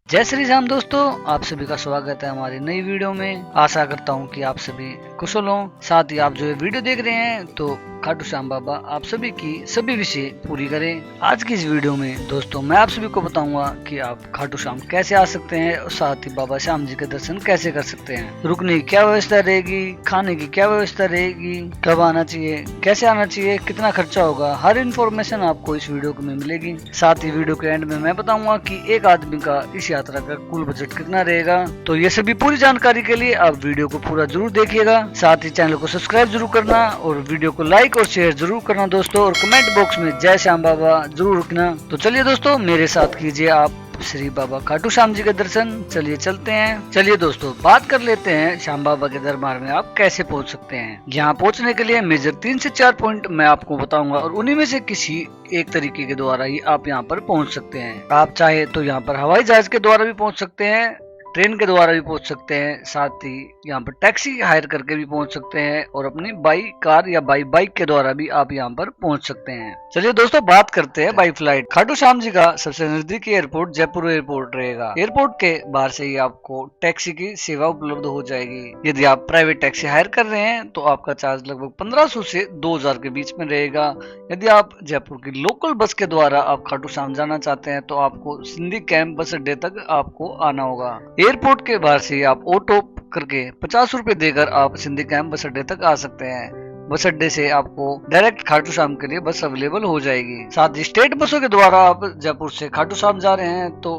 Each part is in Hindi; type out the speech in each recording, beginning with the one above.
जय श्री राम दोस्तों, आप सभी का स्वागत है हमारी नई वीडियो में। आशा करता हूँ कि आप सभी कुशल हो। साथ ही आप जो ये वीडियो देख रहे हैं तो खाटू श्याम बाबा आप सभी की सभी विषय पूरी करें। आज की इस वीडियो में दोस्तों मैं आप सभी को बताऊंगा कि आप खाटू श्याम कैसे आ सकते हैं और साथ ही बाबा श्याम जी के दर्शन कैसे कर सकते हैं। रुकने की क्या व्यवस्था रहेगी, खाने की क्या व्यवस्था रहेगी, कब आना चाहिए, कैसे आना चाहिए, कितना खर्चा होगा, हर इन्फॉर्मेशन आपको इस वीडियो में मिलेगी। साथ ही वीडियो के एंड में मैं बताऊंगा कि एक आदमी का इस यात्रा का कुल बजट कितना रहेगा। तो ये सभी पूरी जानकारी के लिए आप वीडियो को पूरा जरूर देखिएगा। साथ ही चैनल को सब्सक्राइब जरूर करना और वीडियो को लाइक और शेयर जरूर करना दोस्तों, और कमेंट बॉक्स में जय श्याम बाबा जरूर लिखना। तो चलिए दोस्तों मेरे साथ कीजिए आप श्री बाबा खाटू श्याम जी के दर्शन। चलिए चलते हैं। चलिए दोस्तों बात कर लेते हैं श्याम बाबा के दरबार में आप कैसे पहुंच सकते हैं। यहाँ पहुंचने के लिए मेजर 3 से 4 पॉइंट मैं आपको बताऊंगा और उन्हीं में से किसी एक तरीके के द्वारा ही आप यहाँ पर पहुंच सकते हैं। आप चाहे तो यहाँ पर हवाई जहाज के द्वारा भी पहुंच सकते हैं, ट्रेन के द्वारा भी पहुंच सकते हैं, साथ ही यहाँ पर टैक्सी हायर करके भी पहुंच सकते हैं और अपनी बाइक, कार या बाइक के द्वारा भी आप यहाँ पर पहुंच सकते हैं। चलिए दोस्तों बात करते हैं बाई फ्लाइट। खाटू श्याम जी का सबसे नजदीकी एयरपोर्ट जयपुर एयरपोर्ट रहेगा। एयरपोर्ट के बाहर से ही आपको टैक्सी की सेवा उपलब्ध हो जाएगी। यदि आप प्राइवेट टैक्सी हायर कर रहे हैं तो आपका चार्ज लगभग 1500 से 2000 के बीच में रहेगा। यदि आप जयपुर की लोकल बस के द्वारा आप खाटू श्याम जाना चाहते हैं तो आपको सिंधी कैंप बस अड्डे तक आपको आना होगा। एयरपोर्ट के बाहर से आप ऑटो करके 50 रुपए देकर आप सिंधी कैंप बस अड्डे तक आ सकते हैं। बस अड्डे से आपको डायरेक्ट खाटू श्याम के लिए बस अवेलेबल हो जाएगी। साथ ही स्टेट बसों के द्वारा आप जयपुर से खाटू श्याम जा रहे हैं तो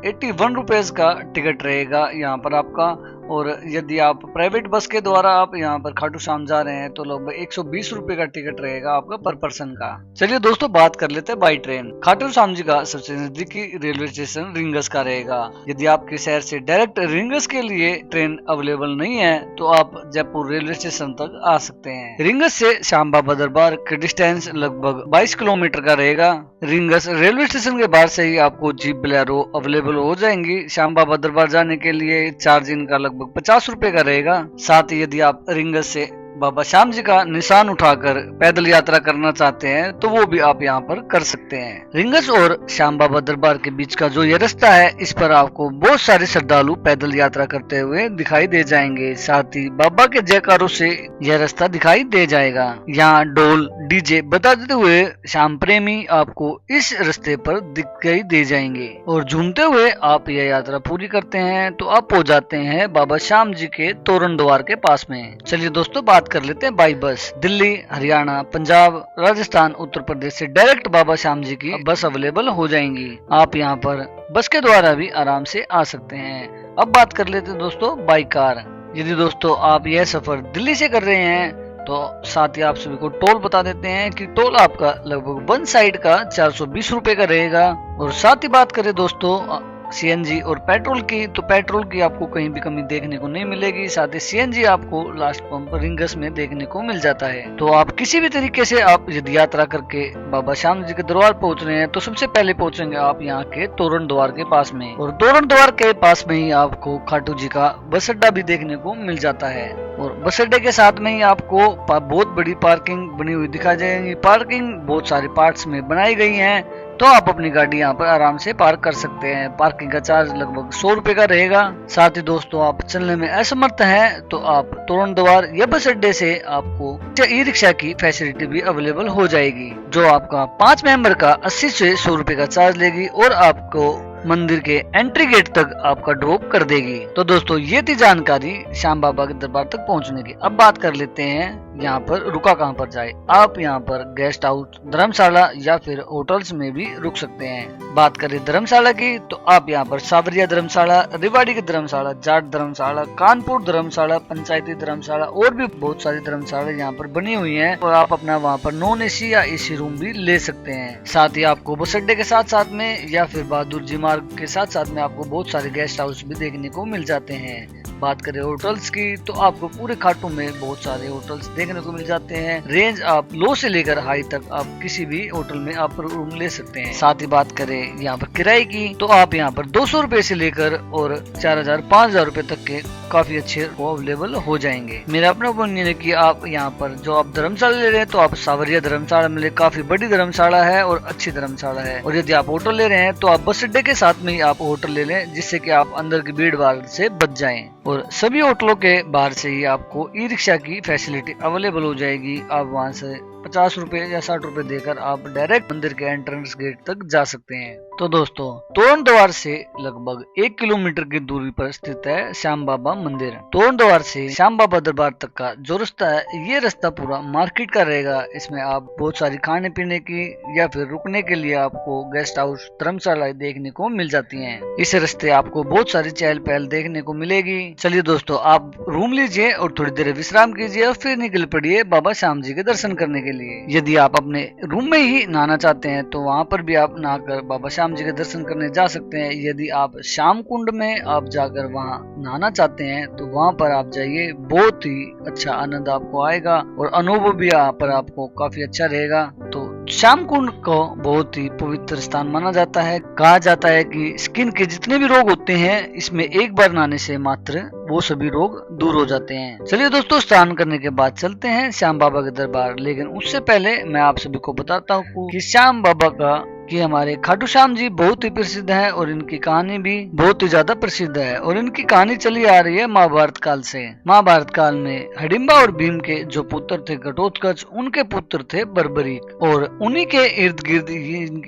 81 रुपीज का टिकट रहेगा यहाँ पर आपका। और यदि आप प्राइवेट बस के द्वारा आप यहाँ पर खाटू श्याम जा रहे हैं तो लगभग 120 रुपए का टिकट रहेगा आपका पर पर्सन का। चलिए दोस्तों बात कर लेते हैं बाई ट्रेन। खाटू श्याम जी का सबसे नजदीकी रेलवे स्टेशन रिंगस का रहेगा। यदि आपके शहर से डायरेक्ट रिंगस के लिए ट्रेन अवेलेबल नहीं है तो आप जयपुर रेलवे स्टेशन तक आ सकते हैं। रिंगस से श्याम बाबा दरबार का डिस्टेंस लगभग 22 किलोमीटर का रहेगा। रिंगस रेलवे स्टेशन के बाहर से ही आपको जीप बोलेरो अवेलेबल हो जाएंगी। श्याम बाबा दरबार जाने के लिए चार्ज इनका लगभग 50 रुपए का रहेगा। साथ ही यदि आप रिंगस से बाबा श्याम जी का निशान उठाकर पैदल यात्रा करना चाहते हैं तो वो भी आप यहाँ पर कर सकते हैं। रिंगस और श्याम बाबा दरबार के बीच का जो ये रास्ता है इस पर आपको बहुत सारे श्रद्धालु पैदल यात्रा करते हुए दिखाई दे जाएंगे। साथ ही बाबा के जयकारों से यह रास्ता दिखाई दे जाएगा। यहाँ ढोल डीजे बजाते हुए श्याम प्रेमी आपको इस रास्ते पर दिखाई दे जाएंगे और झूमते हुए आप यह यात्रा पूरी करते हैं तो आप पहुंच जाते हैं बाबा श्याम जी के तोरण द्वार के पास में। चलिए दोस्तों बात कर लेते हैं बाई बस। दिल्ली, हरियाणा, पंजाब, राजस्थान, उत्तर प्रदेश से डायरेक्ट बाबा श्याम जी की बस अवेलेबल हो जाएंगी। आप यहाँ पर बस के द्वारा भी आराम से आ सकते हैं। अब बात कर लेते हैं दोस्तों बाई कार। यदि दोस्तों आप यह सफर दिल्ली से कर रहे हैं तो साथ ही आप सभी को टोल बता देते हैं कि टोल आपका लगभग वन साइड का 420 रुपए का रहेगा। और साथ ही बात करें दोस्तों सीएनजी और पेट्रोल की तो पेट्रोल की आपको कहीं भी कमी देखने को नहीं मिलेगी। साथ ही सीएनजी आपको लास्ट पंप रिंगस में देखने को मिल जाता है। तो आप किसी भी तरीके से आप यदि यात्रा करके बाबा श्याम जी के दरबार पहुंच रहे हैं तो सबसे पहले पहुंचेंगे आप यहाँ के तोरण द्वार के पास में, और तोरण द्वार के पास में ही आपको खाटू जी का बस अड्डा भी देखने को मिल जाता है। और बस अड्डे के साथ में ही आपको बहुत बड़ी पार्किंग बनी हुई दिखाई जाएगी। पार्किंग बहुत सारे पार्ट्स में बनाई गई है तो आप अपनी गाड़ी यहाँ पर आराम से पार्क कर सकते हैं। पार्किंग का चार्ज लगभग 100 रुपए का रहेगा। साथ ही दोस्तों आप चलने में असमर्थ हैं तो आप तोरण द्वार या बस अड्डे से आपको ई रिक्शा की फैसिलिटी भी अवेलेबल हो जाएगी जो आपका 5 मेंबर का 80 से 100 रुपए का चार्ज लेगी और आपको मंदिर के एंट्री गेट तक आपका ड्रॉप कर देगी। तो दोस्तों ये थी जानकारी श्याम बाबा के दरबार तक पहुंचने की। अब बात कर लेते हैं यहाँ पर रुका कहाँ पर जाए। आप यहाँ पर गेस्ट हाउस, धर्मशाला या फिर होटल्स में भी रुक सकते हैं। बात करें धर्मशाला की तो आप यहाँ पर सावरिया धर्मशाला, रेवाड़ी की धर्मशाला, जाट धर्मशाला, कानपुर धर्मशाला, पंचायती धर्मशाला और भी बहुत सारी धर्मशाला यहाँ पर बनी हुई है और आप अपना वहाँ पर नॉन एसी या एसी रूम भी ले सकते हैं। साथ ही आपको बस अड्डे के साथ साथ में या फिर बहादुर जी मार्ग के साथ साथ में आपको बहुत सारे गेस्ट हाउस भी देखने को मिल जाते हैं। बात करें होटल्स की तो आपको पूरे खाटू में बहुत सारे होटल्स देखने को मिल जाते हैं। रेंज आप लो से लेकर हाई तक आप किसी भी होटल में आप रूम ले सकते हैं। साथ ही बात करें यहाँ पर किराए की तो आप यहाँ पर 200 रुपए से लेकर और 4000 5000 रुपए तक के काफी अच्छे अवेलेबल हो जाएंगे। मेरा अपना ओपिनियन है कि आप यहाँ पर जो आप धर्मशाला ले रहे हैं तो आप सावरिया धर्मशाला मिले, काफी बड़ी धर्मशाला है और अच्छी धर्मशाला है। और यदि आप होटल ले रहे हैं तो आप बस अड्डे के साथ में ही आप होटल ले लें, जिससे कि आप अंदर की भीड़ भाड़ से बच जाएं। और सभी होटलों के बाहर से ही आपको ई रिक्शा की फैसिलिटी अवेलेबल हो जाएगी। आप वहां से 50 रुपए या 60 रुपए देकर आप डायरेक्ट मंदिर के एंट्रेंस गेट तक जा सकते हैं। तो दोस्तों, तोरण द्वार से लगभग 1 किलोमीटर की दूरी पर स्थित है श्याम बाबा मंदिर। तोरण द्वार से श्याम बाबा दरबार तक का जो रास्ता है, ये रास्ता पूरा मार्केट का रहेगा। इसमें आप बहुत सारी खाने पीने की या फिर रुकने के लिए आपको गेस्ट हाउस धर्मशाला देखने को मिल जाती है। इस रास्ते आपको बहुत सारी चहल पहल देखने को मिलेगी। चलिए दोस्तों, आप रूम लीजिए और थोड़ी देर विश्राम कीजिए और फिर निकल पड़िए बाबा श्याम जी के दर्शन करने के लिए। यदि आप अपने रूम में ही नहाना चाहते हैं तो वहाँ पर भी आप नहाकर बाबा श्याम जी के दर्शन करने जा सकते हैं। यदि आप श्याम कुंड में आप जाकर वहाँ नहाना चाहते हैं तो वहाँ पर आप जाइए, बहुत ही अच्छा आनंद आपको आएगा और अनुभव भी यहाँ पर आपको काफी अच्छा रहेगा। तो श्याम कुंड को बहुत ही पवित्र स्थान माना जाता है। कहा जाता है कि स्किन के जितने भी रोग होते हैं, इसमें एक बार नहाने से मात्र वो सभी रोग दूर हो जाते हैं। चलिए दोस्तों, स्नान करने के बाद चलते हैं श्याम बाबा के दरबार। लेकिन उससे पहले मैं आप सभी को बताता हूँ कि श्याम बाबा का कि हमारे खाटू श्याम जी बहुत ही प्रसिद्ध है और इनकी कहानी भी बहुत ही ज्यादा प्रसिद्ध है। और इनकी कहानी चली आ रही है महाभारत काल से। महाभारत काल में हिडिंबा और भीम के जो पुत्र थे घटोत्कच, उनके पुत्र थे बर्बरीक। और उन्हीं के इर्द गिर्द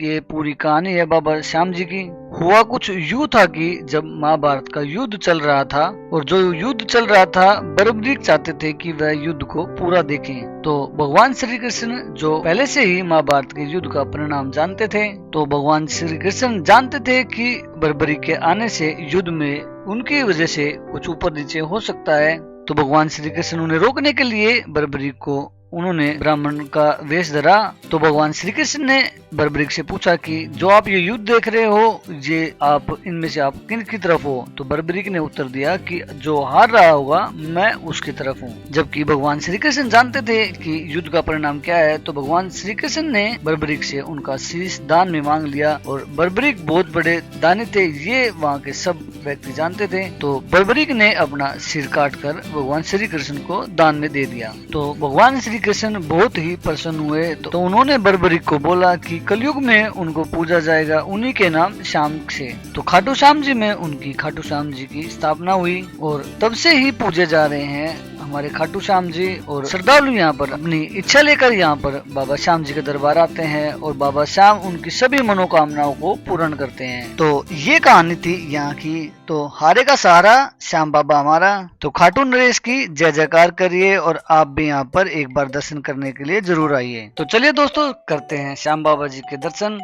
ये पूरी कहानी है बाबा श्याम जी की। हुआ कुछ यूं था कि जब महाभारत का युद्ध चल रहा था और जो युद्ध चल रहा था, बर्बरीक चाहते थे कि वह युद्ध को पूरा देखें। तो भगवान श्री कृष्ण जो पहले से ही महाभारत के युद्ध का परिणाम जानते थे, तो भगवान श्री कृष्ण जानते थे कि बर्बरीक के आने से युद्ध में उनकी वजह से कुछ ऊपर नीचे हो सकता है। तो भगवान श्री कृष्ण उन्हें रोकने के लिए बर्बरीक को उन्होंने ब्राह्मण का वेश धरा। तो भगवान श्री कृष्ण ने बर्बरीक से पूछा कि जो आप ये युद्ध देख रहे हो, ये आप इनमें से आप किन की तरफ हो? तो बर्बरीक ने उत्तर दिया कि जो हार रहा होगा मैं उसकी तरफ हूँ। जबकि भगवान श्री कृष्ण जानते थे कि युद्ध का परिणाम क्या है। तो भगवान श्री कृष्ण ने बर्बरीक से उनका शीश दान में मांग लिया। और बर्बरीक बहुत बड़े दानी थे, ये वहाँ के सब व्यक्ति जानते थे। तो बर्बरीक ने अपना सिर काट कर भगवान श्री कृष्ण को दान में दे दिया। तो भगवान श्री कृष्ण बहुत ही प्रसन्न हुए। तो उन्होंने बर्बरीक को बोला कि कलयुग में उनको पूजा जाएगा उन्हीं के नाम श्याम से। तो खाटू श्याम जी में उनकी खाटू श्याम जी की स्थापना हुई और तब से ही पूजे जा रहे हैं हमारे खाटू श्याम जी। और श्रद्धालु यहाँ पर अपनी इच्छा लेकर यहाँ पर बाबा श्याम जी के दरबार आते हैं और बाबा श्याम उनकी सभी मनोकामनाओं को पूर्ण करते हैं। तो ये कहानी थी यहाँ की। तो हारे का सहारा श्याम बाबा हमारा। तो खाटू नरेश की जय जयकार करिए और आप भी यहाँ पर एक बार दर्शन करने के लिए जरूर आइए। तो चलिए दोस्तों, करते हैं श्याम बाबा जी के दर्शन।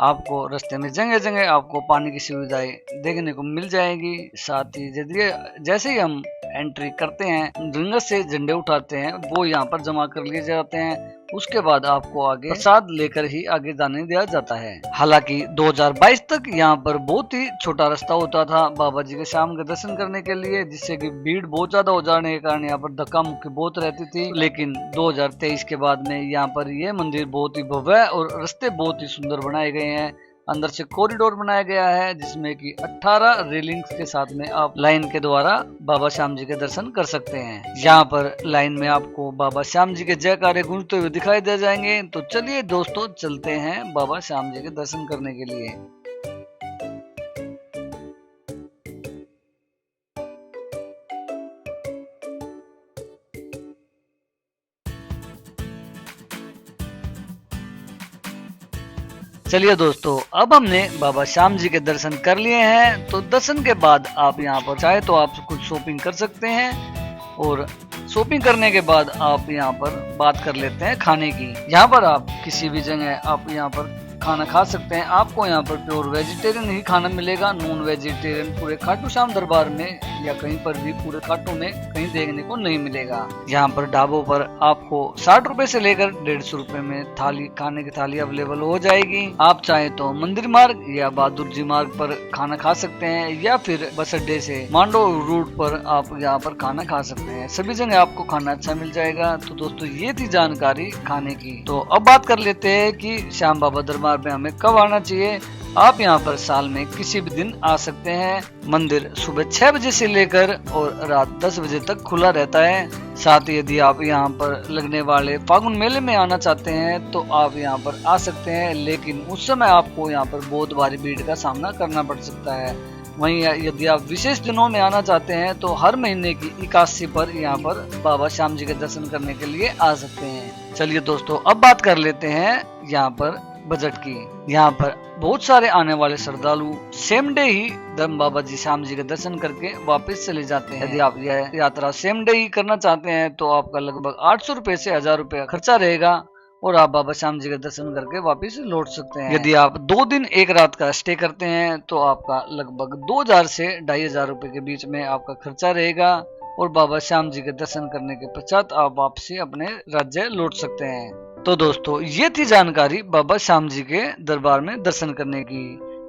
आपको रास्ते में जगह जगह आपको पानी की सुविधाएं देखने को मिल जाएगी। साथ ही जैसे ही हम एंट्री करते हैं, डंगर से झंडे उठाते हैं, वो यहाँ पर जमा कर लिए जाते हैं। उसके बाद आपको आगे प्रसाद लेकर ही आगे जाने दिया जाता है। हालांकि 2022 तक यहाँ पर बहुत ही छोटा रास्ता होता था बाबा जी के श्याम के दर्शन करने के लिए, जिससे कि भीड़ बहुत ज्यादा हो जाने के कारण यहाँ पर धक्का मुक्की बहुत रहती थी। लेकिन 2023 के बाद में यहाँ पर ये मंदिर बहुत ही भव्य और रास्ते बहुत ही सुंदर बनाए गए हैं। अंदर से कॉरिडोर बनाया गया है जिसमें कि 18 रेलिंग्स के साथ में आप लाइन के द्वारा बाबा श्याम जी के दर्शन कर सकते हैं। यहाँ पर लाइन में आपको बाबा श्याम जी के जयकारे गूंजते हुए दिखाई दे जाएंगे। तो चलिए दोस्तों, चलते हैं बाबा श्याम जी के दर्शन करने के लिए। चलिए दोस्तों, अब हमने बाबा श्याम जी के दर्शन कर लिए हैं। तो दर्शन के बाद आप यहाँ पर चाहे तो आप कुछ शॉपिंग कर सकते हैं और शॉपिंग करने के बाद आप यहाँ पर बात कर लेते हैं खाने की। यहाँ पर आप किसी भी जगह आप यहाँ पर खाना खा सकते हैं। आपको यहाँ पर प्योर वेजिटेरियन ही खाना मिलेगा, नॉन वेजिटेरियन पूरे खाटू श्याम दरबार में या कहीं पर भी पूरे खाटू में कहीं देखने को नहीं मिलेगा। यहाँ पर ढाबों पर आपको 60 रुपए से लेकर 150 रुपए में थाली, खाने की थाली अवेलेबल हो जाएगी। आप चाहे तो मंदिर मार्ग या बहादुर जी मार्ग पर खाना खा सकते हैं या फिर बस अड्डे से मांडो रूट पर आप यहाँ पर खाना खा सकते हैं। सभी जगह आपको खाना अच्छा मिल जाएगा। तो दोस्तों ये थी जानकारी खाने की। तो अब बात कर लेते हैं कि श्याम बाबा दरबार में हमें कब आना चाहिए। आप यहाँ पर साल में किसी भी दिन आ सकते हैं। मंदिर सुबह 6 बजे से लेकर और रात 10 बजे तक खुला रहता है। साथ ही यदि आप यहाँ पर लगने वाले फागुन मेले में आना चाहते हैं तो आप यहाँ पर आ सकते हैं, लेकिन उस समय आपको यहाँ पर बहुत भारी भीड़ का सामना करना पड़ सकता है। वहीं यदि आप विशेष दिनों में आना चाहते हैं तो हर महीने की 81 पर यहाँ पर बाबा श्याम जी के दर्शन करने के लिए आ सकते हैं। चलिए दोस्तों अब बात कर लेते हैं यहाँ पर बजट की। यहाँ पर बहुत सारे आने वाले श्रद्धालु सेम डे ही धर्म बाबा जी श्याम जी के दर्शन करके वापस चले जाते हैं। यदि आप यह यात्रा सेम डे ही करना चाहते हैं तो आपका लगभग 800 रुपए से 1000 रुपए खर्चा रहेगा और आप बाबा श्याम जी का दर्शन करके वापस लौट सकते हैं। यदि आप 2 दिन 1 रात का स्टे करते हैं तो आपका लगभग 2000 से 2500 रुपए के बीच में आपका खर्चा रहेगा और बाबा श्याम जी के दर्शन करने के पश्चात आप वापसी अपने राज्य लौट सकते हैं। तो दोस्तों ये थी जानकारी बाबा श्याम जी के दरबार में दर्शन करने की।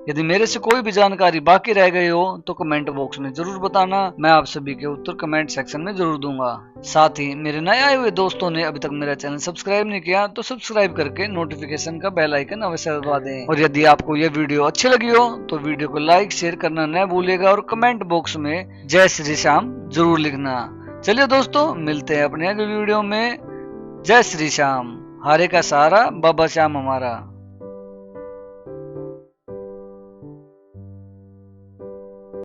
यदि मेरे से कोई भी जानकारी बाकी रह गई हो तो कमेंट बॉक्स में जरूर बताना, मैं आप सभी के उत्तर कमेंट सेक्शन में जरूर दूंगा। साथ ही मेरे नए आए हुए दोस्तों ने अभी तक मेरा चैनल सब्सक्राइब नहीं किया तो सब्सक्राइब करके नोटिफिकेशन का बेल आइकन अवश्य दबा दें। और यदि आपको यह वीडियो अच्छी लगी हो तो वीडियो को लाइक शेयर करना न भूलिएगा और कमेंट बॉक्स में जय श्री श्याम जरूर लिखना। चलिए दोस्तों मिलते हैं अपने अगले वीडियो में। जय श्री श्याम। हारे का सहारा बाबा श्याम हमारा।